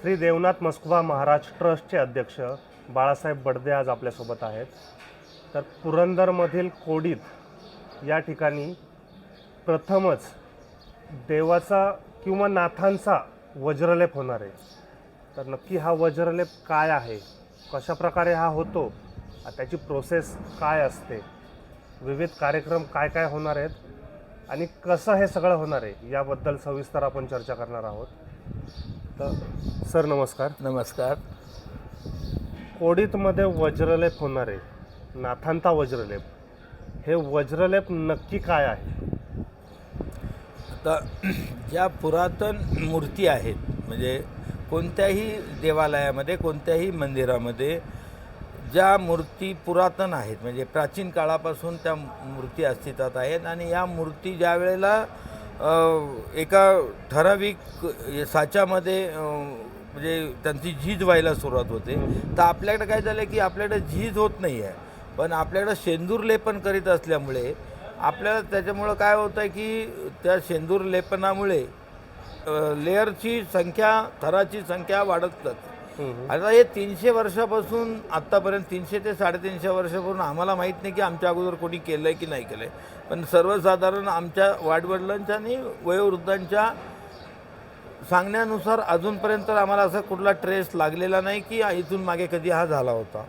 श्री देवनाथ मस्कुबा महाराज ट्रस्टचे अध्यक्ष बाळासाहेब बडदे आज आपल्यासोबत आहेत. तर पुरंदरमधील कोडीत या ठिकाणी प्रथमच देवाचा किंवा नाथांचा वज्रलेप होणार आहे. तर नक्की हा वज्रलेप काय आहे, कशा प्रकारे हा होतो, त्याची प्रोसेस काय असते, विविध कार्यक्रम काय काय होणार आहेत आणि कसं हे सगळं होणार आहे याबद्दल सविस्तर आपण चर्चा करणार आहोत. तर सर नमस्कार. नमस्कार. कोडीतमध्ये वज्रलेप होणार आहे, नाथांता वज्रलेप. हे वज्रलेप नक्की काय आहे? आता ज्या पुरातन मूर्ती आहेत, म्हणजे कोणत्याही देवालयामध्ये कोणत्याही मंदिरामध्ये ज्या मूर्ती पुरातन आहेत, म्हणजे प्राचीन काळापासून त्या मूर्ती अस्तित्वात आहेत आणि या मूर्ती ज्या वेळेला एका ठराविक साच्यामध्ये म्हणजे त्यांची झीज व्हायला सुरुवात होते, तर आपल्याकडे काय झालं की आपल्याकडे झीज होत नाही आहे, पण आपल्याकडे शेंदूर लेपन करीत असल्यामुळे आपल्याला त्याच्यामुळं काय होतं आहे की त्या शेंदूर लेपनामुळे लेअरची संख्या, थराची संख्या वाढत जाते. आता हे 300 वर्षापासून आत्तापर्यंत 300 ते 350 वर्षापासून आम्हाला माहीत नाही की आमच्या अगोदर कोणी केलं आहे की नाही केलं आहे, पण सर्वसाधारण आमच्या वाडवडिलांच्या आणि वयोवृद्धांच्या सांगण्यानुसार अजूनपर्यंत आम्हाला असा कुठला ट्रेस लागलेला नाही की इथून मागे कधी हा झाला होता.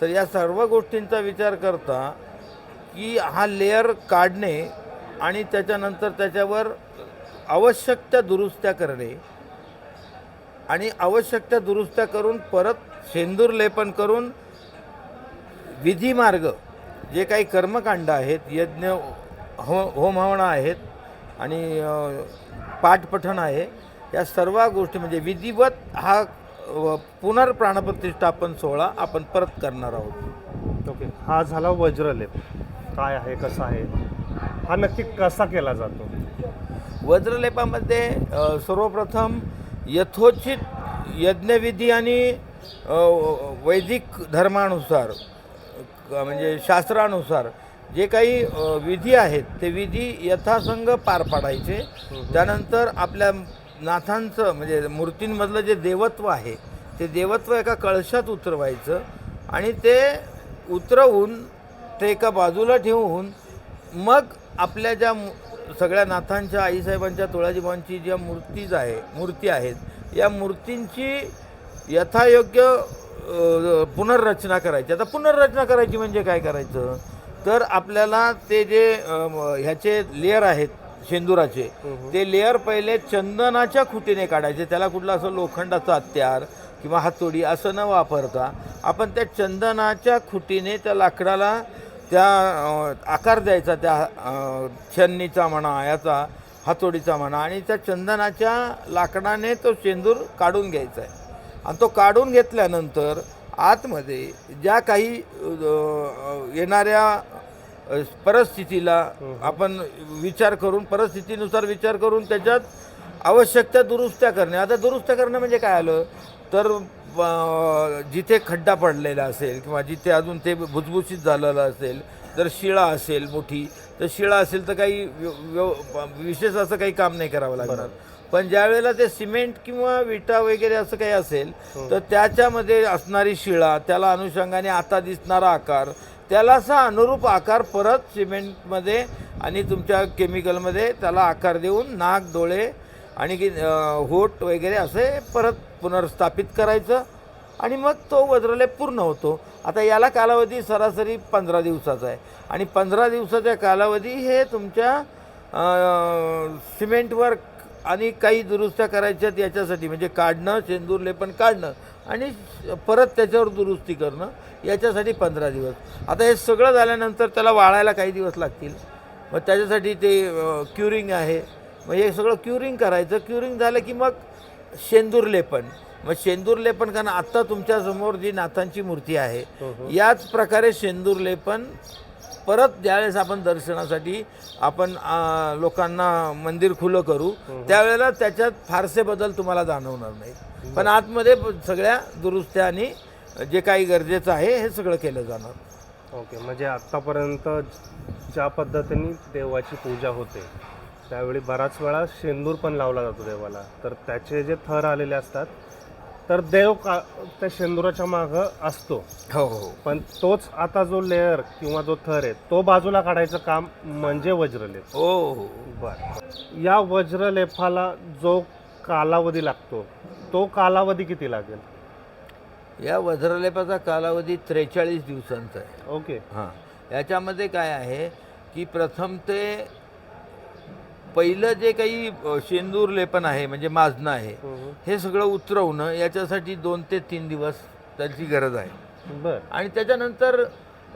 तर या सर्व गोष्टींचा विचार करता की हा लेअर काढणे आणि त्याच्यानंतर त्याच्यावर आवश्यक त्या दुरुस्त्या करणे आणि आवश्यक त्या दुरुस्त्या करून परत शेंदूर लेपन करून विधिमार्ग जे काही कर्मकांड आहेत, यज्ञ होम हवनं आहेत आणि पाठपठण आहे, या सर्व गोष्टी म्हणजे विधिवत हा पुनर्प्राणप्रतिष्ठापन सोहळा आपण परत करणार आहोत. ओके, हा झाला वज्रलेप. काय आहे, कसा आहे, हा नक्की कसा केला जातो? वज्रलेपामध्ये सर्वप्रथम यथोचित यज्ञविधी आणि वैदिक धर्मानुसार म्हणजे शास्त्रानुसार जे काही विधी आहेत ते विधी यथासंग पार पाडायचे. त्यानंतर आपल्या नाथांचं म्हणजे मूर्तींमधलं जे देवत्व आहे ते देवत्व एका कळशात उतरवायचं आणि ते उतरवून ते एका बाजूला ठेवून मग आपल्या ज्या सगळ्या नाथांच्या, आईसाहेबांच्या, तुळाजीबांची ज्या मूर्ती आहेत, या मूर्तींची यथायोग्य पुनर्रचना करायची. आता पुनर्रचना करायची म्हणजे काय करायचं, तर आपल्याला ते जे ह्याचे लेअर आहेत शेंदुराचे, ते लेअर पहिले चंदनाच्या खुटीने काढायचे. त्याला कुठलं असं लोखंडाचा हत्यार किंवा हातोडी असं न वापरता आपण त्या चंदनाच्या खुटीने त्या लाकडाला त्या आकार द्यायचा, त्या छन्नीचा म्हणा, याचा हातोडीचा म्हणा, आणि त्या चंदनाच्या लाकडाने तो शेंदूर काढून घ्यायचा आहे. आणि तो काढून घेतल्यानंतर आतमध्ये ज्या काही येणाऱ्या परिस्थितीला आपण विचार करून, परिस्थितीनुसार विचार करून त्याच्यात आवश्यक त्या दुरुस्त्या करणे. आता दुरुस्त्या करणं म्हणजे काय आलं, तर जिथे खड्डा पडलेला असेल किंवा जिथे अजून ते भुसभुशीत झालेलं असेल, जर शिळा असेल मोठी, तर शिळा असेल तर काही विशेष असं काही काम नाही करावं लागणार. पण ज्या वेळेला ते सिमेंट किंवा विटा वगैरे असं काही असेल तर त्याच्यामध्ये असणारी शिळा, त्याला अनुषंगाने आता दिसणारा आकार, त्याला असा अनुरूप आकार परत सिमेंटमध्ये आणि तुमच्या केमिकलमध्ये त्याला आकार देऊन नाक, डोळे आणि होठ वगैरे असे परत पुनर्स्थापित करायचं आणि मग तो वज्रलेप पूर्ण होतो. आता याला कालावधी सरासरी 15 दिवसाचा आहे आणि 15 दिवसाचा कालावधी हे तुमच्या सिमेंटवर आणि काही दुरुस्त्या करायच्यात याच्यासाठी, म्हणजे काढणं, शेंदूर लेपन काढणं आणि परत त्याच्यावर दुरुस्ती करणं, याच्यासाठी 15 दिवस. आता हे सगळं झाल्यानंतर त्याला वाळायला काही दिवस लागतील. मग त्याच्यासाठी ते क्युरिंग आहे, मग हे सगळं क्युरिंग करायचं. क्युरिंग झालं की मग शेंदूर लेपन. मग शेंदूर लेपन कारण आत्ता तुमच्यासमोर जी नाथांची मूर्ती आहे, याच प्रकारे शेंदूर लेपन परत ज्यावेळेस आपण दर्शनासाठी आपण लोकांना मंदिर खुलं करू, त्यावेळेला त्याच्यात फारसे बदल तुम्हाला जाणवणार नाहीत, पण आतमध्ये सगळ्या दुरुस्त्या आणि जे काही गरजेचं आहे हे सगळं केलं जाणार. ओके, म्हणजे आत्तापर्यंत ज्या पद्धतीने देवाची पूजा होते त्यावेळी बराच वेळा शेंदूर पण लावला जातो देवाला, तर त्याचे जे थर आलेले असतात तर देव त्या शेंदुराच्या मागं असतो, हो हो पण तोच आता जो लेअर किंवा जो थर आहे तो बाजूला काढायचं काम म्हणजे वज्रलेप. हो हो. बर, या वज्रलेपाला जो कालावधी लागतो तो कालावधी किती लागेल? या वज्रलेपाचा कालावधी 43 दिवसांचा आहे. ओके. हां, याच्यामध्ये काय आहे की प्रथम ते पहिलं जे काही शेंदूर लेपन आहे म्हणजे माजणं आहे, हे सगळं उतरवणं याच्यासाठी 2 ते 3 दिवस त्याची गरज आहे. बर. आणि त्याच्यानंतर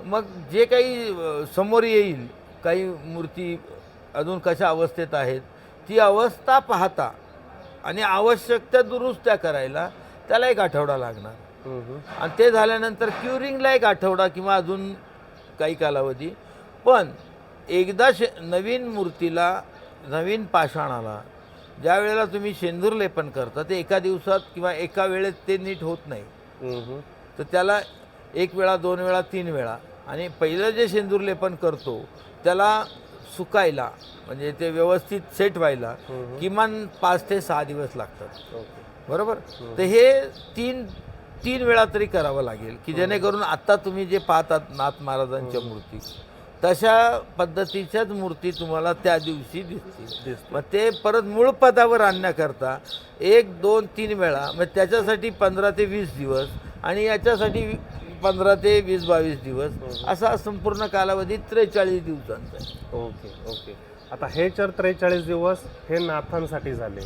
मग जे काही समोर येईल, काही मूर्ती अजून कशा अवस्थेत आहेत ती अवस्था पाहता आणि आवश्यक त्या दुरुस्त्या करायला त्याला 1 आठवडा लागणार. आणि ते झाल्यानंतर क्युरिंगला 1 आठवडा किंवा अजून काही कालावधी. पण एकदा नवीन मूर्तीला, नवीन पाषाणाला ज्या वेळेला तुम्ही शेंदूर लेपन करता ते एका दिवसात किंवा एका वेळेत ते नीट होत नाही. तर त्याला 1 वेळा, 2 वेळा, 3 वेळा. आणि पहिलं जे शेंदूर लेपन करतो त्याला सुकायला म्हणजे ते व्यवस्थित सेट व्हायला किमान 5 ते 6 दिवस लागतात. बरोबर. तर हे तीन वेळा तरी करावं लागेल की जेणेकरून आत्ता तुम्ही जे पाहतात नाथ महाराजांच्या मूर्ती तशा पद्धतीच्याच मूर्ती तुम्हाला त्या दिवशी दिसतील. मग ते परत मूळ पदावर आणण्याकरता 1, 2, 3 वेळा, मग त्याच्यासाठी 15 ते 20 दिवस आणि याच्यासाठी 15 ते 20-22 दिवस असा संपूर्ण कालावधी 43 दिवसांचा आहे. Okay okay. आता हे 43 दिवस हे नाथांसाठी झाले.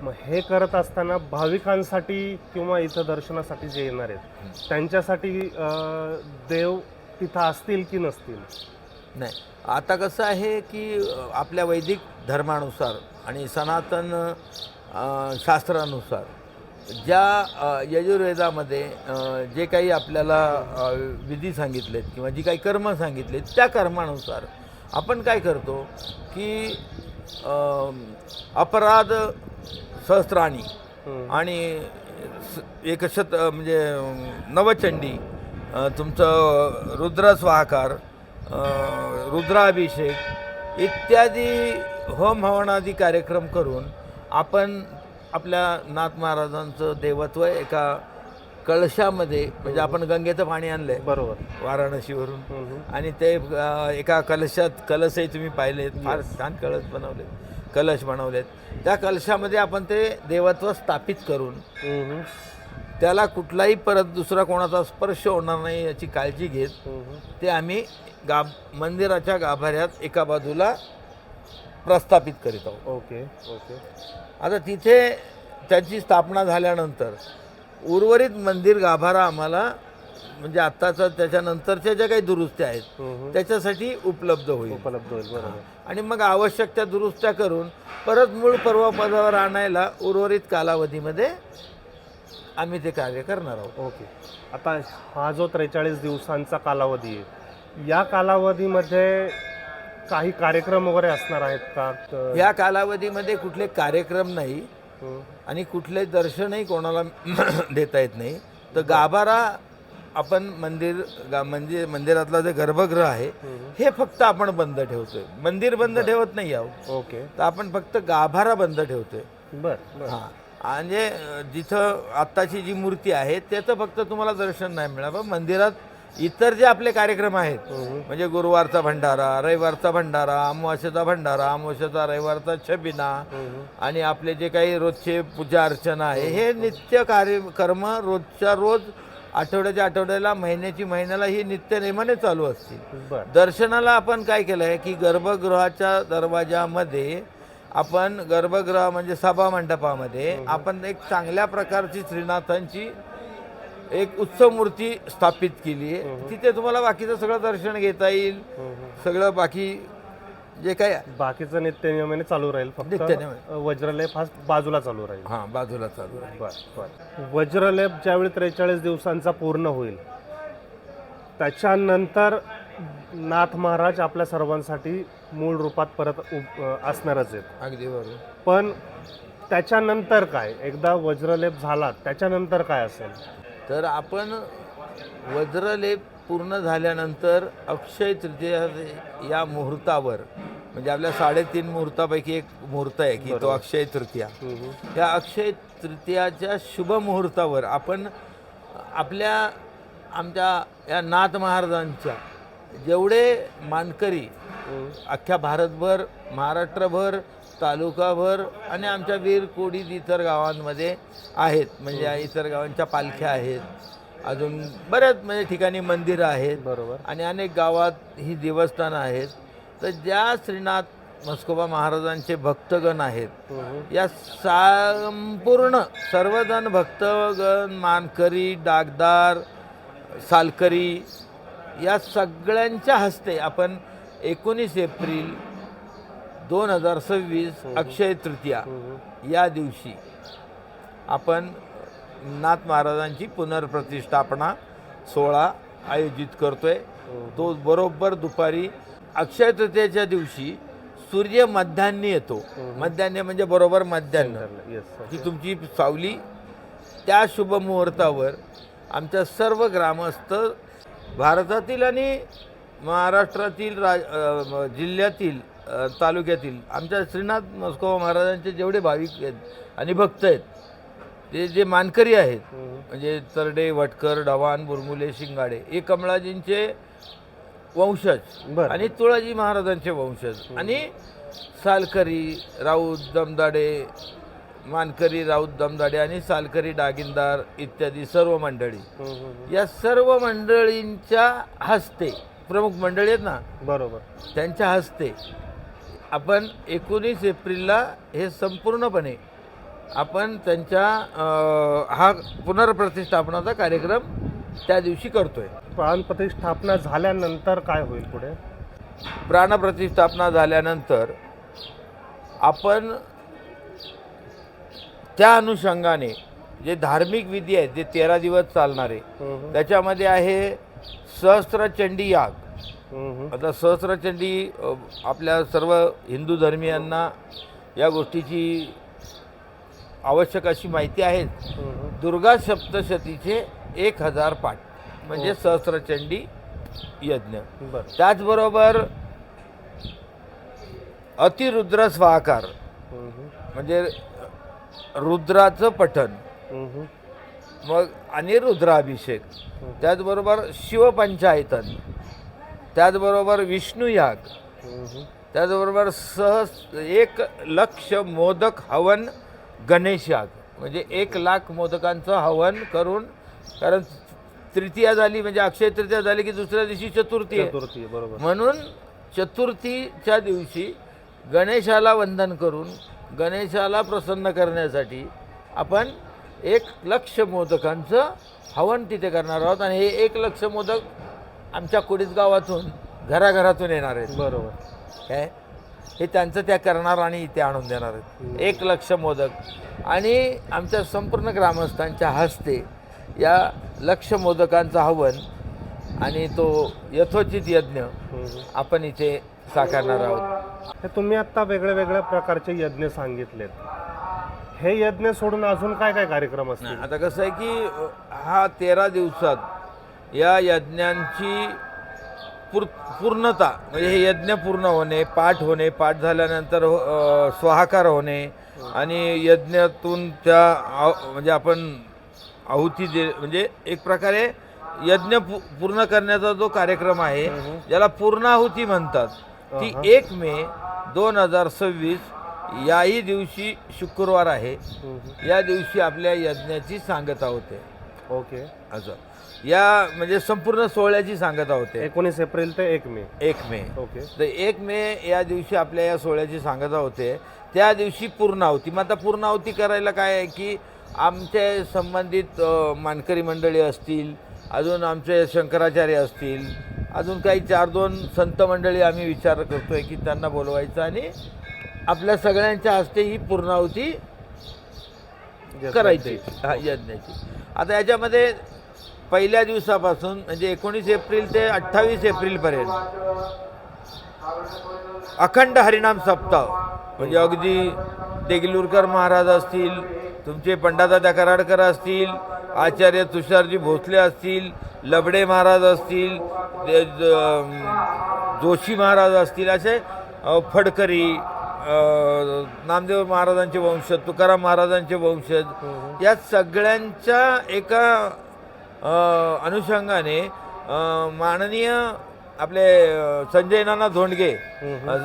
मग हे करत असताना भाविकांसाठी किंवा इथं दर्शनासाठी जे येणार आहेत त्यांच्यासाठी देव तिथं असतील की नसतील? नाही, आता कसं आहे की आपल्या वैदिक धर्मानुसार आणि सनातन शास्त्रानुसार ज्या यजुर्वेदामध्ये जे काही आपल्याला विधी सांगितलेत किंवा जी काही कर्म सांगितलेत त्या कर्मानुसार आपण काय करतो की अपराध सहस्त्राणी आणि म्हणजे नवचंडी, तुमचं रुद्रस्वाहाकार, रुद्राभिषेक इत्यादी होम हवनादी कार्यक्रम करून आपण आपल्या नाथ महाराजांचं देवत्व एका कलशामध्ये, म्हणजे आपण गंगेचं पाणी आणलंय बरोबर वाराणसीवरून, आणि ते एका कलशात, कलशही तुम्ही पाहिलेत, फार छान कलश बनवलेत. त्या कलशामध्ये आपण ते देवत्व स्थापित करून त्याला कुठलाही परत दुसरा कोणाचा स्पर्श होणार नाही याची काळजी घेत ते आम्ही मंदिराच्या गाभाऱ्यात एका बाजूला प्रस्थापित करीत आहोत. Okay okay. आता तिथे त्याची स्थापना झाल्यानंतर उर्वरित मंदिर गाभारा आम्हाला म्हणजे आत्ताचा त्याच्यानंतरच्या ज्या काही दुरुस्त्या आहेत त्याच्यासाठी उपलब्ध होईल. बरोबर. आणि मग आवश्यक त्या दुरुस्त्या करून परत मूळ पर्वपदावर आणायला उर्वरित कालावधीमध्ये आम्ही ते कार्य करणार आहोत. ओके. आता हा जो 43 दिवसांचा कालावधी आहे या कालावधीमध्ये काही कार्यक्रम वगैरे असणार आहेत का? या कालावधीमध्ये कुठले कार्यक्रम नाही आणि कुठले दर्शनही कोणाला देता येत नाही. तर गाभारा आपण म्हणजे मंदिरातला जे गर्भगृह आहे हे फक्त आपण बंद ठेवतोय, मंदिर बंद ठेवत नाही आहोत. ओके. तर आपण फक्त गाभारा बंद ठेवतोय. बरं. हां, म्हणजे जिथं आत्ताची जी मूर्ती आहे त्याचं फक्त तुम्हाला दर्शन नाही मिळणार, पण मंदिरात इतर जे आपले कार्यक्रम आहेत म्हणजे गुरुवारचा भंडारा, रविवारचा भंडारा, अमावास्येचा भंडारा, अमावास्येचा रविवारचा छबिना आणि आपले जे काही रोजचे पूजा अर्चना आहे हे नित्य कार्यक्रम रोजच्या रोज, आठवड्याच्या आठवड्याला, महिन्याची महिन्याला ही नित्य नेमाने चालू असतील. दर्शनाला आपण काय केलं आहे की गर्भगृहाच्या दरवाजामध्ये आपण गर्भगृह म्हणजे सभा मंडपामध्ये आपण एक चांगल्या प्रकारची श्रीनाथांची एक उत्सव मूर्ती स्थापित केली आहे. तिथे तुम्हाला बाकीचं सगळं दर्शन घेता येईल. सगळं बाकी जे काय बाकीचं नित्य नियमाने चालू राहील, फक्त वज्रलेप हा बाजूला चालू राहील. हां, बाजूला चालू राहील. बरं. वज्रलेप ज्यावेळी 43 दिवसांचा पूर्ण होईल त्याच्यानंतर नाथ महाराज आपल्या सर्वांसाठी मूळ रूपात परत असणारच आहेत. अगदी बरोबर. पण त्याच्यानंतर काय? एकदा वज्रलेप झाला त्याच्यानंतर काय असेल? तर आपण वज्रलेप पूर्ण झाल्यानंतर अक्षय तृतीया या मुहूर्तावर म्हणजे आपल्या 3.5 मुहूर्तापैकी एक मुहूर्त आहे की तो अक्षय तृतीया. त्या अक्षय तृतीयाच्या शुभ मुहूर्तावर आपण आमच्या या नाथ महाराजांच्या जेवढे मानकरी अख्ख्या भारतभर, महाराष्ट्रभर, तालुकाभर आणि आमच्या वीर कोडीत इतर गावांमध्ये आहेत, म्हणजे इतर गावांच्या पालख्या आहेत, अजून बऱ्याच म्हणजे ठिकाणी मंदिरं आहेत, बरोबर, आणि अनेक गावात ही देवस्थानं आहेत. तर ज्या श्रीनाथ म्हस्कोबा महाराजांचे भक्तगण आहेत, या संपूर्ण सर्वजण भक्तगण, मानकरी, डागदार, सालकरी या सगळ्यांच्या हस्ते आपण 19 एप्रिल 2026 अक्षय तृतीया या दिवशी आपण नाथ महाराजांची पुनर्प्रतिष्ठापना सोहळा आयोजित करतोय. तो बरोबर दुपारी अक्षय तृतीयेच्या दिवशी सूर्य मध्यान्ही येतो. मध्यान्ह म्हणजे बरोबर मध्यान्ह, की तुमची सावली. त्या शुभ मुहूर्तावर आमच्या सर्व ग्रामस्थ भारतातील आणि महाराष्ट्रातील जिल्ह्यातील तालुक्यातील आमच्या श्रीनाथ म्हस्कोबा महाराजांचे जेवढे भाविक आहेत आणि भक्त आहेत, ते जे मानकरी आहेत, म्हणजे तरडे, वटकर, ढवाण, बुरमुले, शिंगाडे, हे कमळाजींचे वंशज आणि तुळाजी महाराजांचे वंशज, आणि सालकरी, राऊत, दमदाडे, मानकरी, राऊत, दमदाडे आणि सालकरी, डागिंदार इत्यादी सर्व मंडळी, या सर्व मंडळींच्या हस्ते, प्रमुख मंडळी आहेत ना, बरोबर, त्यांच्या हस्ते आपण 19 एप्रिलला हे संपूर्णपणे आपण त्यांच्या हा पुनर्प्रतिष्ठापनाचा कार्यक्रम त्या दिवशी करतोय. प्राणप्रतिष्ठापना झाल्यानंतर काय होईल पुढे? प्राणप्रतिष्ठापना झाल्यानंतर आपण त्या अनुषंगाने जे धार्मिक विधी आहेत, जे 13 दिवस चालणारे, त्याच्यामध्ये आहे सहस्त्रचंडी याग. आता सहस्त्रचंडी आपल्या सर्व हिंदू धर्मियांना या गोष्टीची आवश्यक अशी माहिती आहे. दुर्गा सप्तशतीचे 1000 पाठ म्हणजे सहस्त्रचंडी यज्ञ. त्याचबरोबर अतिरुद्र स्वाहाकार म्हणजे रुद्राचं पठण, मग आणि रुद्राभिषेक, त्याचबरोबर शिवपंचायतन, त्याचबरोबर विष्णुयाग, त्याचबरोबर 1,00,000 मोदक हवन गणेश याग, म्हणजे 1,00,000 मोदकांचं हवन करून, कारण तृतीया झाली म्हणजे अक्षय तृतीया झाली की दुसऱ्या दिवशी चतुर्थी आहे, बरोबर, म्हणून चतुर्थीच्या दिवशी गणेशाला वंदन करून गणेशाला प्रसन्न करण्यासाठी आपण 1,00,000 मोदकांचं हवन तिथे करणार आहोत. आणि हे 1,00,000 मोदक आमच्या कोडीत गावातून घराघरातून येणार आहेत, बरोबर, काय हे त्यांचं त्या करणार आणि इथे आणून देणार आहेत 1,00,000 मोदक. आणि आमच्या संपूर्ण ग्रामस्थांच्या हस्ते या 1,00,000 मोदकांचं हवन आणि तो यथोचित यज्ञ आपण इथे साकारणार आहोत. हे तुम्ही आत्ता वेगळ्या वेगळ्या प्रकारचे यज्ञ सांगितलेत, हे यज्ञ सोडून अजून काय काय कार्यक्रम असतील? आता कसं आहे की हा 13 दिवसात या यज्ञांची पूर्णता, म्हणजे हे यज्ञ पूर्ण होणे, पाठ होणे, पाठ झाल्यानंतर स्वाहाकार होणे, आणि यज्ञातून त्या म्हणजे आपण आहुती दे, म्हणजे एक प्रकारे यज्ञ पूर्ण करण्याचा जो कार्यक्रम आहे ज्याला पूर्णाहुती म्हणतात, ती 1 मे 2026 याही दिवशी शुक्रवार आहे, या दिवशी आपल्या यज्ञाची सांगता होते. ओके, असं या म्हणजे संपूर्ण सोहळ्याची सांगता होते. 19 एप्रिल ते 1 मे. 1 मे. ओके, तर 1 मे या दिवशी आपल्या या सोहळ्याची सांगता होते. त्या दिवशी पूर्णाहुती. मग आता पूर्णाहुती करायला काय आहे की आमचे संबंधित मानकरी मंडळी असतील, अजून आमचे शंकराचार्य असतील, अजून काही 4-2 संत मंडळी आम्ही विचार करतोय की त्यांना बोलवायचं आणि आपल्या सगळ्यांच्या हस्ते ही पूर्णाहुती करायची यज्ञाची. आता याच्यामध्ये पहिल्या दिवसापासून म्हणजे 19 एप्रिल ते 28 एप्रिलपर्यंत अखंड हरिनाम सप्ताह, म्हणजे अगदी देगलूरकर महाराज असतील, तुमचे पंडादादा कराडकर असतील, आचार्य तुषारजी भोसले असतील, लबडे महाराज असतील, जोशी महाराज असतील, असे फडकरी, नामदेव महाराजांचे वंशज, तुकाराम महाराजांचे वंशज, या सगळ्यांच्या एका अनुषंगाने माननीय आपले संजय नाना धोंडगे,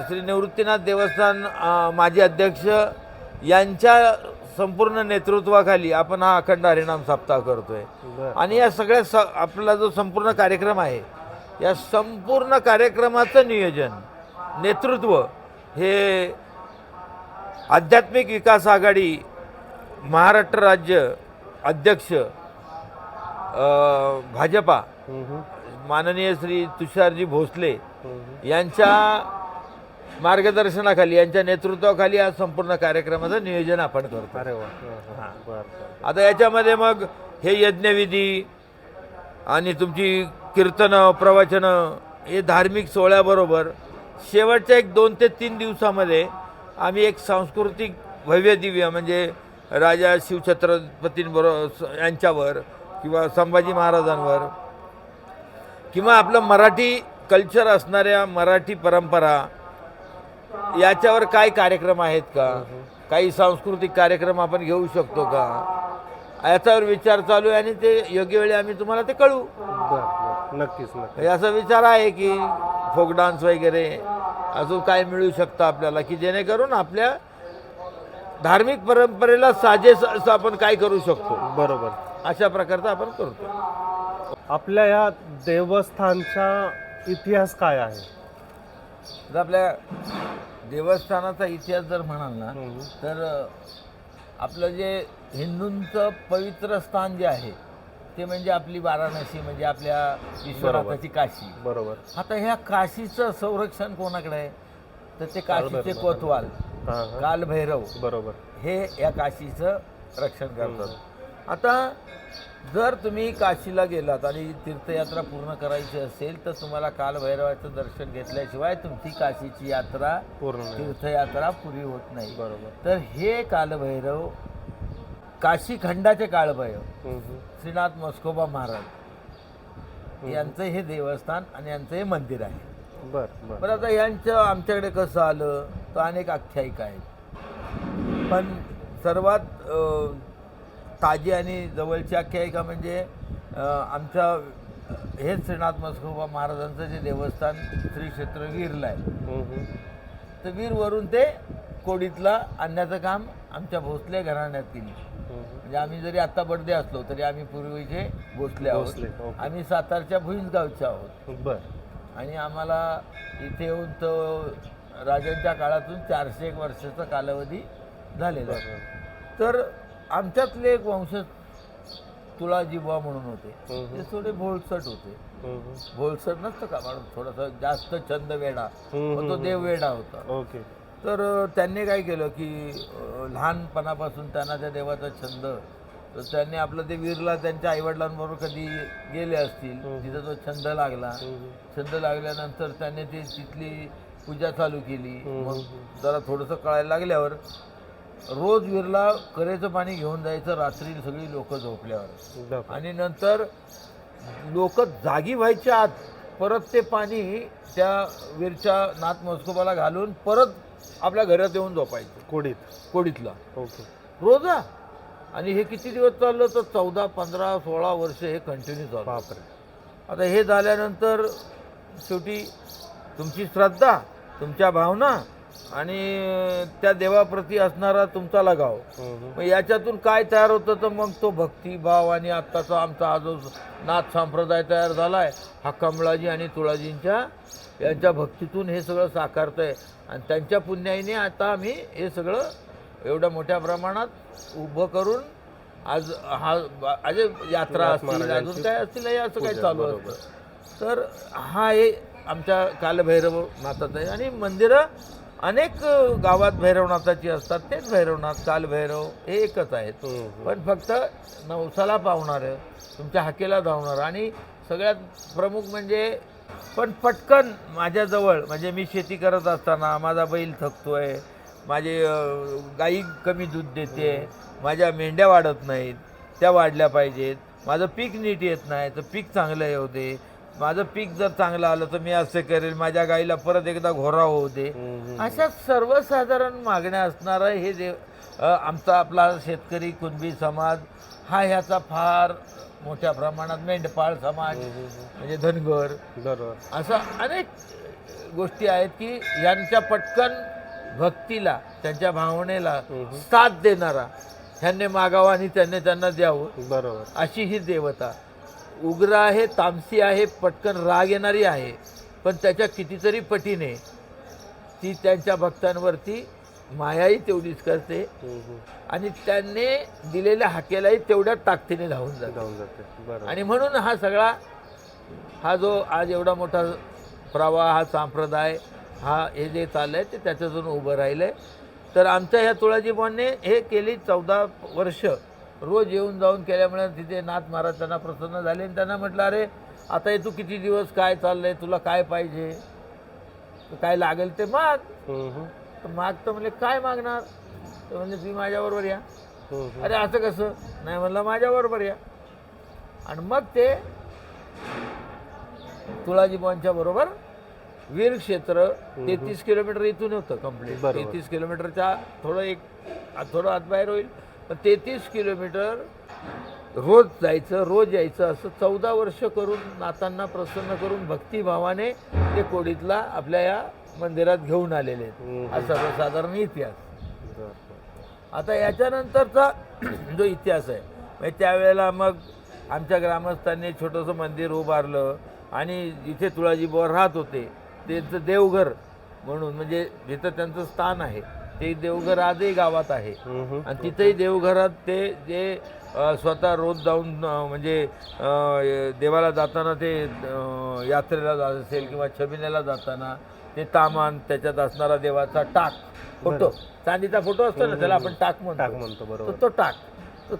श्री निवृत्तीनाथ देवस्थान माजी अध्यक्ष यांच्या संपूर्ण नेतृत्वाखाली आपण हा अखंड हरिनाम सप्ताह करतोय. आणि या सगळ्या आपला जो संपूर्ण कार्यक्रम आहे, या संपूर्ण कार्यक्रमाचं नियोजन, नेतृत्व हे आध्यात्मिक विकास आघाडी महाराष्ट्र राज्य अध्यक्ष भाजपा माननीय श्री तुषारजी भोसले यांच्या मार्गदर्शनाखाली, यांच्या नेतृत्वाखाली आज संपूर्ण कार्यक्रमाचं नियोजन आपण करतो. अरे वा. आता याच्यामध्ये मग हे यज्ञविधी आणि तुमची कीर्तनं, प्रवचनं, हे धार्मिक सोहळ्याबरोबर शेवटच्या 2 ते 3 दिवसामध्ये आम्ही एक सांस्कृतिक भव्य दिव्य म्हणजे राजा शिवछत्रपतींबरोबर यांच्यावर किंवा संभाजी महाराजांवर किंवा आपलं मराठी कल्चर असणाऱ्या मराठी परंपरा याच्यावर काय कार्यक्रम आहेत का, काही सांस्कृतिक कार्यक्रम आपण घेऊ शकतो का, याच्यावर विचार चालू आहे आणि ते योग्य वेळी आम्ही तुम्हाला ते कळवू. नक्कीच. असा विचार आहे की फोक डान्स वगैरे अजून काय मिळू शकतं आपल्याला, की जेणेकरून आपल्या धार्मिक परंपरेला साजेस असं आपण काय करू शकतो. बरोबर. अशा प्रकारचं आपण करतो. आपल्या या देवस्थानचा इतिहास काय आहे? जर आपल्या देवस्थानाचा इतिहास जर म्हणाल ना, तर आपलं जे हिंदूंचं पवित्र स्थान जे आहे ते म्हणजे आपली वाराणसी, म्हणजे आपल्या विश्वनाथाची काशी. बरोबर. आता ह्या काशीचं संरक्षण कोणाकडे आहे? तर ते काशीचे कोतवाल, कालभैरव, बरोबर, हे या काशीचं रक्षण करतात. आता जर तुम्ही काशीला गेलात आणि तीर्थयात्रा पूर्ण करायची असेल तर तुम्हाला कालभैरवाचं दर्शन घेतल्याशिवाय तुमची काशीची यात्रा, तीर्थयात्रा पुरी होत नाही. बरोबर. तर हे कालभैरव, काशी खंडाचे कालभैरव श्रीनाथ मस्कोबा महाराज यांचं हे देवस्थान आणि यांचं हे मंदिर आहे. बरं. आता यांचं आमच्याकडे कसं आलं तर अनेक आख्यायिका आहेत, पण सर्वात ताजी आणि जवळची आख्यायिका म्हणजे आमच्या हे श्रीनाथ मस्कोबा महाराजांचं जे देवस्थान श्री क्षेत्र वीरला आहे, तर वीरवरून ते कोडीतला आणण्याचं काम आमच्या भोसले घराण्यात केली. म्हणजे आम्ही जरी आत्ता बडदे असलो तरी आम्ही पूर्वीचे भोसले आहोत. आम्ही सातारच्या भुईंज गावचे आहोत. आणि आम्हाला इथे येऊन तर राजांच्या काळातून 401 वर्षाचा कालावधी झालेला. तर आमच्यातले एक वंशज तुळाजीबुवा म्हणून होते, ते थोडे भोळसट होते. भोळसट नसतं का मॅडम, थोडासा जास्त छंद वेडा, तो देव वेडा होता. तर त्यांनी काय केलं की लहानपणापासून त्यांना त्या देवाचा छंद, तर त्यांनी आपलं ते वीरला त्यांच्या आईवडिलांबरोबर कधी गेले असतील, तिथं तो छंद लागला. छंद लागल्यानंतर त्यांनी ती तिथली पूजा चालू केली. मग जरा थोडंसं कळायला लागल्यावर रोज वीरला करेचं पाणी घेऊन जायचं रात्री सगळी लोक झोपल्यावर, आणि नंतर लोक जागी व्हायच्या आत परत ते पाणी त्या वीरच्या नाथ मस्कोबाला घालून परत आपल्या घरात येऊन झोपायचं कोडीतला रोज. आणि हे किती दिवस चाललं तर 14, 15, 16 वर्ष हे कंटिन्यू चालू. आता हे झाल्यानंतर शेवटी तुमची श्रद्धा, तुमच्या भावना आणि त्या देवाप्रती असणारा तुमचा लगाव, मग याच्यातून काय तयार होतं तर मग तो भक्तिभाव. आणि आत्ताचा आमचा हा जो नाथ संप्रदाय तयार झाला आहे, हा कमळाजी आणि तुळाजींच्या यांच्या भक्तीतून हे सगळं साकारतं आहे. आणि त्यांच्या पुण्याईने आता आम्ही हे सगळं एवढ्या मोठ्या प्रमाणात उभं करून आज आज यात्रा असतील, अजून काय असतील, हे असं काय चालू असतं. तर हा हे आमच्या कालभैरव नाथाचं आहे. आणि मंदिरं अनेक गावात भैरवनाथाची असतात, तेच भैरवनाथ, कालभैरव हे एकच आहेत. पण फक्त नवसाला पावणारं, तुमच्या हाकेला धावणारं. आणि सगळ्यात प्रमुख म्हणजे पण पटकन माझ्याजवळ, म्हणजे मी शेती करत असताना माझा बैल थकतोय, माझे गाई कमी दूध देते, माझ्या मेंढ्या वाढत नाहीत, त्या वाढल्या पाहिजेत, माझं पीक नीट येत नाही तर पीक चांगलं येऊ दे, माझं पीक जर चांगलं आलं तर मी असं करेल, माझ्या गाईला परत एकदा घोरा होऊ दे. अशा सर्वसाधारण मागण्या असणारा हे आमचा आपला शेतकरी कुणबी समाज हा ह्याचा फार मोठ्या प्रमाणात, मेंढपाळ समाज म्हणजे धनगर, बरोबर. अशा अनेक गोष्टी आहेत की यांच्या पटकन भक्तीला, त्यांच्या भावनेला साथ देणारा ह्यांनी मागावा आणि त्यांना द्यावं, बरोबर. अशी ही देवता उग्र आहे, तामसी आहे, पटकन राग येणारी आहे, पण त्याच्या कितीतरी पटीने ती त्यांच्या भक्तांवरती मायाही तेवढीच करते आणि त्यांनी दिलेल्या हाकेलाही तेवढ्या ताकदीने धावून जाते. बरोबर. आणि म्हणून हा सगळा हा जो आज एवढा मोठा प्रवाह, हा संप्रदाय, हा हे जे चाललंय ते त्याच्यातून उभं राहिलंय. तर आमच्या ह्या तुळाजीबाईंनी हे केली 14 वर्ष रोज येऊन जाऊन केल्यामुळे तिथे नाथ महाराज त्यांना प्रसन्न झाले आणि त्यांना म्हटलं, अरे आता हे तू किती दिवस काय चाललंय, तुला काय पाहिजे, काय लागेल ते माग. तर माग तर म्हणले काय मागणार, तर म्हणले तुम्ही माझ्याबरोबर या. अरे असं कसं, नाही म्हणलं माझ्याबरोबर या. आणि मग ते तुळाजीबाईंच्या बरोबर वीर क्षेत्र 33 किलोमीटर इथून होतं कंप्लीट. 33 किलोमीटरच्या थोडं आतबाहेर होईल, पण 33 किलोमीटर रोज जायचं, रोज यायचं, असं 14 वर्ष करून नाथांना प्रसन्न करून भक्तिभावाने ते कोडीतला आपल्या या मंदिरात घेऊन आलेले आहेत. हा सर्वसाधारण इतिहास. आता याच्यानंतरचा जो इतिहास आहे, म्हणजे त्यावेळेला मग आमच्या ग्रामस्थांनी छोटंसं मंदिर उभारलं आणि जिथे तुळाजीबाई राहत होते त्यांचं देवघर म्हणून, म्हणजे जिथं त्यांचं स्थान आहे ते देवघर आजही गावात आहे. आणि तिथेही देवघरात ते जे स्वतः रोज जाऊन म्हणजे देवाला जाताना ते यात्रेला जात असेल किंवा छबिन्याला जाताना ते तामान, त्याच्यात असणारा देवाचा टाक फोटो, चांदीचा फोटो असतो ना, त्याला आपण टाक म्हणतो. बरोबर. तो टाक,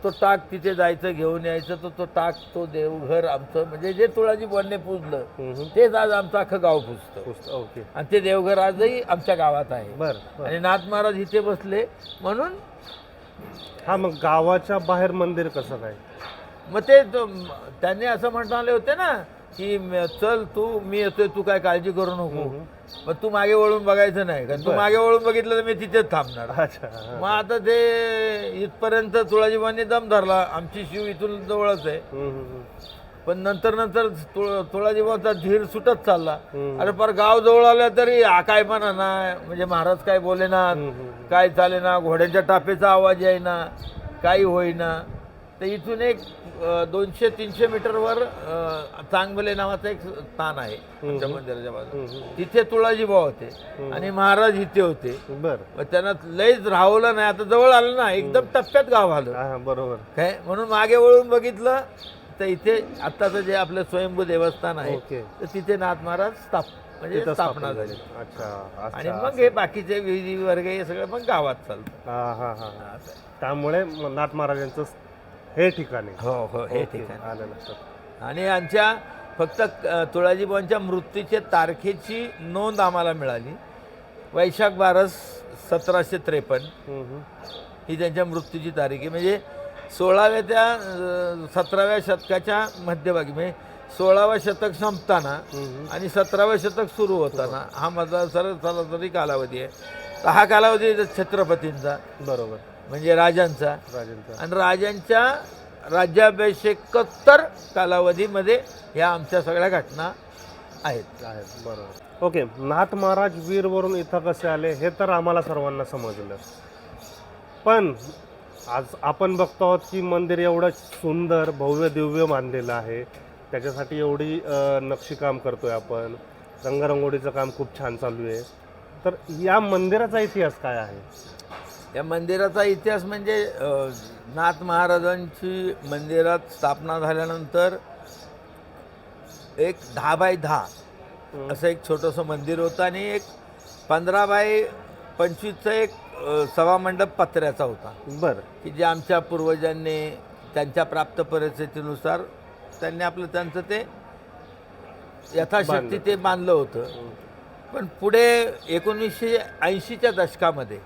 तो टाक तिथे जायचं, घेऊन यायचं. तो टाक, तो देवघर आमचं, म्हणजे जे तुळाजीबाईंनी पूजलं तेच आज आमचं अख्खं गाव पूजतं. ओके. आणि ते देवघर आजही आमच्या गावात आहे. बरं. आणि नाथ महाराज इथे बसले म्हणून. हा, मग गावाच्या बाहेर मंदिर कसं काय? मग ते त्यांनी असं म्हणता आले होते ना की चल मी येतोय, तू काय काळजी करू नको, मग तू मागे वळून बघायचं नाही, कारण तू मागे वळून बघितलं तर मी तिथेच थांबणार. मग आता ते इथपर्यंत तुळाजीबाईंनी दम धरला. आमची शिव इथून जवळच आहे, पण नंतर तुळाजीबाईंचा धीर सुटत चालला. अरे पर गाव जवळ आलं तरी काय म्हणा ना, म्हणजे महाराज काय बोलेना, काय चालेना, घोड्यांच्या टापेचा आवाज येईना, काही होईना. तर इथून एक 200-300 मीटरवर चांगभले नावाचं एक स्थान आहे आमच्या मंदिराच्या बाजूला. तिथे तुळाजीबाई होते आणि महाराज इथे होते. मग त्यांना लयच राहवलं नाही, आता जवळ आलं ना, एकदम टप्प्यात गाव आलं. बरोबर. काय म्हणून मागे वळून बघितलं तर इथे आत्ताचं जे आपलं स्वयंभू देवस्थान आहे तर तिथे नाथ महाराज स्थापना झाली. आणि मग हे बाकीचे विधी वर्ग हे सगळं मग गावात चालतं. त्यामुळे नाथ महाराजांचं हे ठिकाणी. हो, हे ठिकाण आलं लक्षात. आणि आमच्या फक्त तुळाजीबाईंच्या मृत्यूच्या तारखेची नोंद आम्हाला मिळाली. वैशाख 12, 1753 ही त्यांच्या मृत्यूची तारीख आहे. म्हणजे 16व्या त्या 17व्या शतकाच्या मध्यभागी, म्हणजे 16वं शतक संपताना आणि 17वं शतक सुरू होताना हा माझा सरासरी कालावधी आहे. तर हा कालावधी छत्रपतींचा, बरोबर, म्हणजे राजांचा. आणि राजांच्या राज्याभिषेकोत्तर कालावधीमध्ये ह्या आमच्या सगळ्या घटना आहेत. बरोबर. ओके. नाथ महाराज वीरवरून इथं कसे आले हे तर आम्हाला सर्वांना समजलं, पण आज आपण बघतो आहोत की मंदिर एवढं सुंदर भव्य दिव्य बांधलेलं आहे, त्याच्यासाठी एवढी नक्षीकाम करतोय आपण, रंगरंगोळीचं काम खूप छान चालू आहे. तर या मंदिराचा इतिहास काय आहे? या मंदिराचा इतिहास म्हणजे नाथ महाराजांची मंदिरात स्थापना झाल्यानंतर एक 10 बाय 10 असं एक छोटंसं मंदिर होतं आणि एक 15 बाय 25चा एक सभामंडप पत्र्याचा होता. बरं. की जे आमच्या पूर्वजांनी त्यांच्या प्राप्त परिस्थितीनुसार त्यांनी त्यांचं ते यथाशक्ती ते बांधलं होतं. पण पुढे 1980च्या दशकामध्ये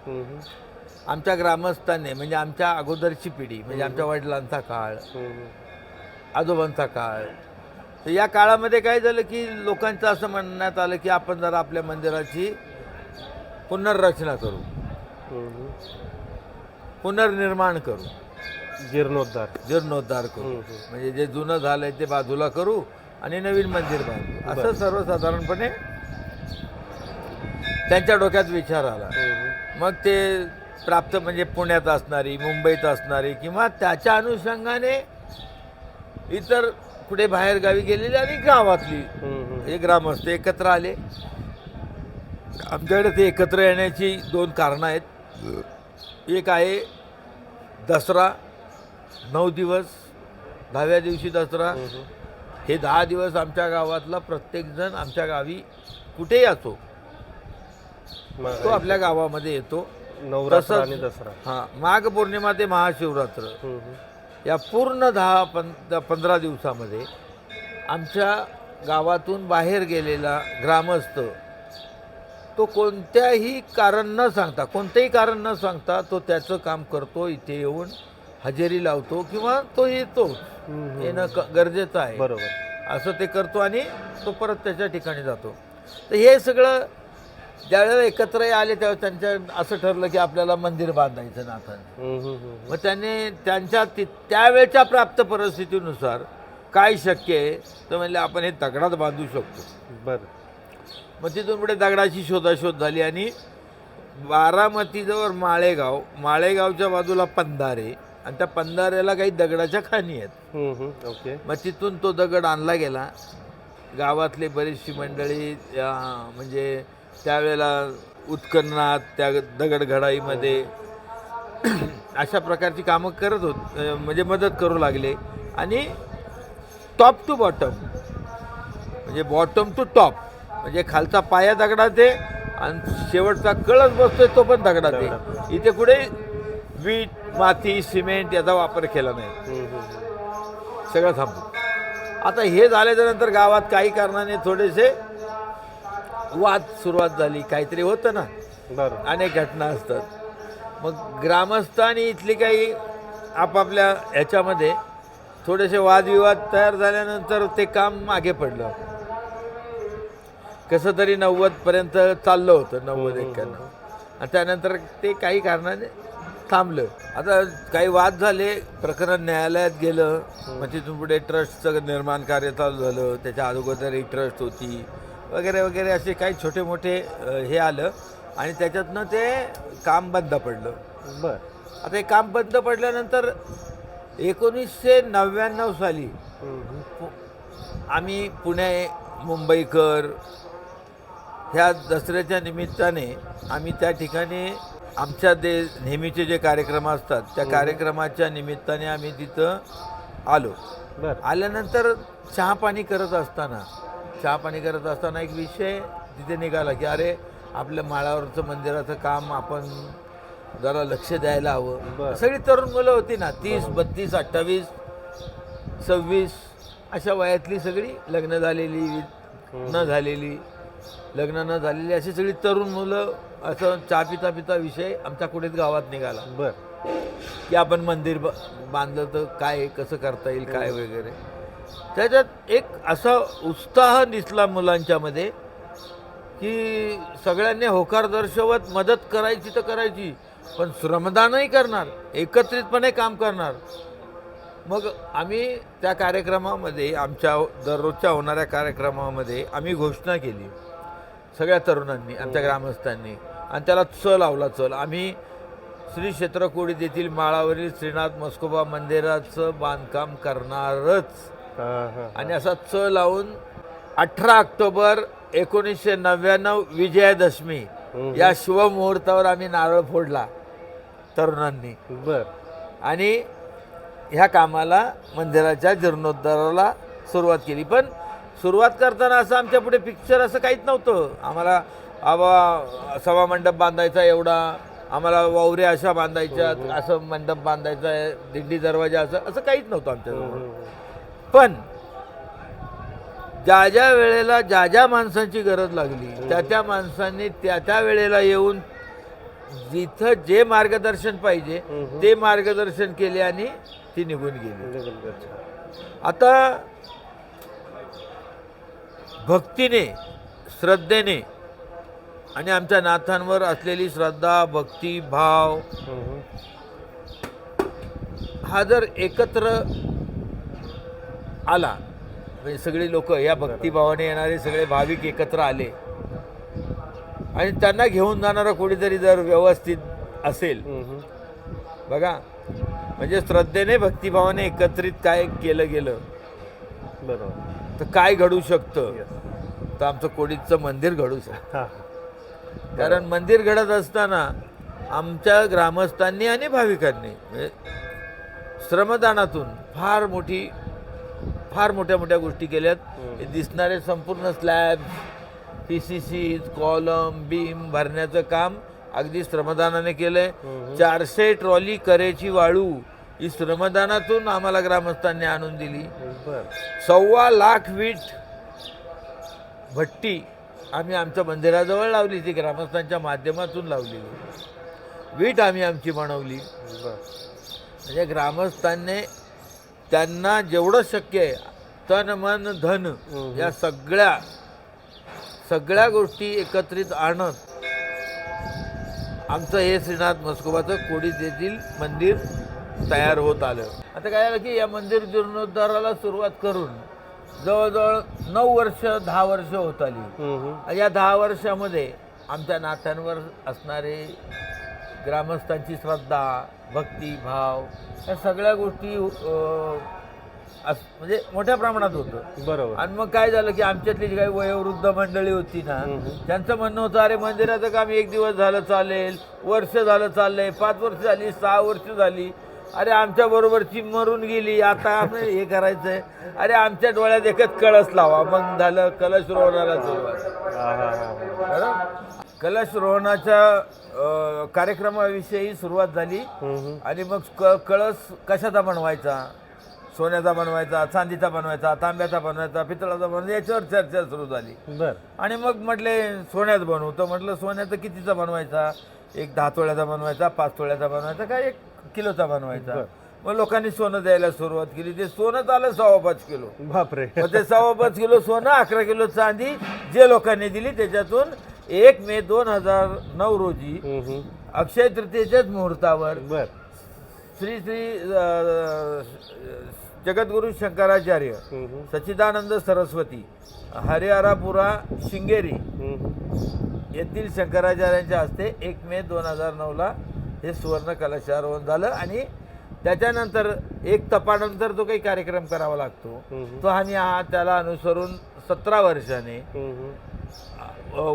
आमच्या ग्रामस्थांनी, म्हणजे आमच्या अगोदरची पिढी, म्हणजे आमच्या वडिलांचा काळ, आजोबांचा काळ, तर या काळामध्ये काय झालं की लोकांचं असं म्हणण्यात आलं की आपण जरा आपल्या मंदिराची पुनर्रचना करू, हम्म. पुनर्निर्माण करू, जीर्णोद्धार करू. म्हणजे जे जुनं झालंय ते बाजूला करू आणि नवीन मंदिर बांधू, असं सर्वसाधारणपणे त्यांच्या डोक्यात विचार आला. मग ते प्राप्त म्हणजे पुण्यात असणारी, मुंबईत असणारी किंवा त्याच्या अनुषंगाने इतर कुठे बाहेर गावी गेलेली आणि गावातली हे ग्रामस्थ एकत्र आले. आमच्याकडे ते एकत्र येण्याची 2 कारणं आहेत. एक आहे दसरा, 9 दिवस, 10व्या दिवशी दसरा. हे 10 दिवस आमच्या गावातला प्रत्येकजण आमच्या गावी कुठेही असो तो आपल्या गावामध्ये येतो. नवरात्र आणि दसरा. हां, माघ पौर्णिमा ते महाशिवरात्र या पूर्ण 10-15 दिवसामध्ये आमच्या गावातून बाहेर गेलेला ग्रामस्थ तो कोणत्याही कारण न सांगता, कोणतेही कारण न सांगता तो त्याचं काम करतो, इथे येऊन हजेरी लावतो किंवा तो येतो, येणं गरजेचं आहे. बरोबर. असं ते करतो आणि तो परत त्याच्या ठिकाणी जातो. तर हे सगळं ज्यावेळेला एकत्र आले तेव्हा त्यांच्या असं ठरलं की आपल्याला मंदिर बांधायचं नाथांनी. मग त्याने त्यांच्या त्यावेळच्या प्राप्त परिस्थितीनुसार काय शक्य आहे तर म्हणले आपण हे दगडात बांधू शकतो. बरं. मग तिथून पुढे दगडाची शोधाशोध झाली आणि बारामतीजवळ माळेगावच्या बाजूला पंधारे आणि त्या पंधाऱ्याला काही दगडाच्या खाणी आहेत. ओके. मग तिथून तो दगड आणला गेला. गावातले बरीचशी मंडळी म्हणजे त्यावेळेला उत्खननात त्या दगडघडाईमध्ये अशा प्रकारची कामं करत म्हणजे मदत करू लागले आणि टॉप टू बॉटम म्हणजे बॉटम टू टॉप म्हणजे खालचा पाया दगडात आहे आणि शेवटचा कळस बसतोय तो पण दगडात आहे. इथे कुठे वीट, माती, सिमेंट याचा वापर केला नाही, सगळं थांबतो. आता हे झाल्याच्यानंतर गावात काही कारणाने थोडेसे वाद सुरुवात झाली, काहीतरी होतं ना, बरं. अनेक घटना असतात. मग ग्रामस्थ आणि इथली काही आपापल्या ह्याच्यामध्ये थोडेसे वादविवाद तयार झाल्यानंतर ते काम मागे पडलं. कसं तरी 90पर्यंत चाललं होतं, 90-91 आणि त्यानंतर ते काही कारणाने थांबलं. आता काही वाद झाले, प्रकरण न्यायालयात गेलं. मग तिथून पुढे ट्रस्टचं निर्माण कार्य चालू झालं. त्याच्या अगोदर एक ट्रस्ट होती वगैरे वगैरे असे काही छोटे मोठे हे आलं आणि त्याच्यातनं ते काम बंद पडलं. बरं. आता हे काम बंद पडल्यानंतर 1999 साली आम्ही पुणे, मुंबईकर ह्या दसऱ्याच्या निमित्ताने आम्ही त्या ठिकाणी आमच्या नेहमीचे जे कार्यक्रम असतात त्या कार्यक्रमाच्या निमित्ताने आम्ही तिथं आलो. बरं. आल्यानंतर चहापाणी करत असताना एक विषय तिथे निघाला की अरे आपल्या माळावरचं मंदिराचं काम आपण जरा लक्ष द्यायला हवं. सगळी तरुण मुलं होती ना, 30, 32, 28, 26 अशा वयातली सगळी, लग्न झालेली, न झालेली, लग्न न झालेली अशी सगळी तरुण मुलं. असं चहा पिता पिता विषय आमच्या कुठेच गावात निघाला. बरं. की आपण मंदिर बांधलं तर काय, कसं करता येईल काय वगैरे. त्याच्यात एक असा उत्साह दिसला मुलांच्यामध्ये की सगळ्यांनी होकार दर्शवत मदत करायची तर करायची, पण श्रमदानही करणार, एकत्रितपणे काम करणार. मग आम्ही त्या कार्यक्रमामध्ये, आमच्या दररोजच्या होणाऱ्या कार्यक्रमामध्ये आम्ही घोषणा केली सगळ्या तरुणांनी, आमच्या ग्रामस्थांनी, आणि त्याला लावला. आम्ही श्री क्षेत्र कोडीत येथील माळावरील श्रीनाथ मस्कोबा मंदिराचं बांधकाम करणारच. आणि असा लावून 18 ऑक्टोबर 1999 विजयादशमी या शुभमुहूर्तावर आम्ही नारळ फोडला तरुणांनी. बरं. आणि ह्या कामाला, मंदिराच्या जीर्णोद्धाराला सुरुवात केली. पण सुरुवात करताना असं आमच्या पुढे पिक्चर असं काहीच नव्हतं. आम्हाला सभा मंडप बांधायचा एवढा, आम्हाला वावऱ्या अशा बांधायच्या, असं मंडप बांधायचा आहे, दिंडी दरवाजा असं काहीच नव्हतं आमच्याजवळ. पण ज्या वेळेला ज्या माणसांची गरज लागली त्या माणसांनी त्या वेळेला येऊन जिथं जे मार्गदर्शन पाहिजे ते मार्गदर्शन केले आणि ती निघून गेली. आता भक्तीने, श्रद्धेने आणि आमच्या नाथांवर असलेली श्रद्धा, भक्ती, भाव हा जर एकत्र आला, म्हणजे सगळी लोक या भक्तिभावाने येणारे सगळे भाविक एकत्र आले आणि त्यांना घेऊन जाणारा कोणीतरी जर व्यवस्थित असेल, बघा म्हणजे श्रद्धेने भक्तिभावाने एकत्रित काय केलं गेलं बरोबर. तर काय घडू शकतं, तर आमचं कोडीचं मंदिर घडू शकतं. हां कारण मंदिर घडत असताना आमच्या ग्रामस्थांनी आणि भाविकांनी म्हणजे श्रमदानातून फार मोठ्या मोठ्या गोष्टी केल्यात. हे दिसणारे संपूर्ण स्लॅब, PCC, कॉलम, बीम भरण्याचं काम अगदी श्रमदानाने केलंय. 400 ट्रॉली करेची वाळू ही श्रमदानातून आम्हाला ग्रामस्थांनी आणून दिली. बर 1.25 लाख वीट भट्टी आम्ही आमच्या मंदिराजवळ लावली, ती ग्रामस्थांच्या माध्यमातून लावलेली वीट आम्ही आमची बनवली. बर म्हणजे ग्रामस्थांनी त्यांना जेवढं शक्य आहे तन मन धन या सगळ्या गोष्टी एकत्रित आणत आमचं हे श्रीनाथ म्हस्कोबाचं कोडीत येथील मंदिर तयार होत आलं. आता काय झालं की या मंदिर जीर्णोद्धाराला सुरुवात करून जवळजवळ 9 वर्ष 10 वर्ष होत आली. या 10 वर्षामध्ये आमच्या नात्यांवर असणारे ग्रामस्थांची श्रद्धा, भक्ती, भाव या सगळ्या गोष्टी म्हणजे मोठ्या प्रमाणात होतं. बरोबर. आणि मग काय झालं की आमच्यातली जी काही वयोवृद्ध मंडळी होती ना, त्यांचं म्हणणं होतं अरे मंदिराचं काम 1 दिवस झालं चालेल, वर्ष झालं चाललंय, 5 वर्ष झाली, 6 वर्ष झाली, अरे आमच्या बरोबरची मरून गेली, आता आम्ही हे करायचंय, अरे आमच्या डोळ्यात एकच कळस लावा. मग झालं कलश रोवणाला सुरुवात. बरं, कलश रोवणाच्या कार्यक्रमाविषयी सुरुवात झाली. आणि मग कळस कशाचा बनवायचा, सोन्याचा बनवायचा, चांदीचा बनवायचा, तांब्याचा बनवायचा, पितळाचा बनवायचा, याच्यावर चर्चा सुरू झाली. बर आणि मग म्हटले सोन्यात बनवू. तर म्हटलं सोन्याचं कितीचा बनवायचा, 10 तोळ्याचा बनवायचा, 5 तोळ्याचा बनवायचा, काय 1 किलोचा बनवायचा. मग लोकांनी सोनं द्यायला सुरुवात केली. ते सोनं आलं 5.25 किलो. बापरे. मग ते 5.25 किलो सोनं, 11 किलो चांदी जे लोकांनी दिली, त्याच्यातून 1 मे 2009 रोजी अक्षय तृतीयेच्याच मुहूर्तावर बर श्री जगद्गुरु शंकराचार्य सच्चिदानंद सरस्वती हरिहरापुरा शिंगेरी येथील शंकराचार्यांच्या हस्ते 1 मे 2009ला हे सुवर्ण कलशारोहण झालं. आणि त्याच्यानंतर 1 तपानंतर जो काही कार्यक्रम करावा लागतो तो आम्ही त्याला अनुसरून 17 वर्षाने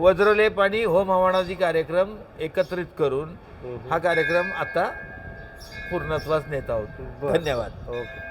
वज्रलेप आणि होम हवनादी कार्यक्रम एकत्रित करून हा कार्यक्रम आता पूर्णत्वास नेत आहोत. धन्यवाद. ओके.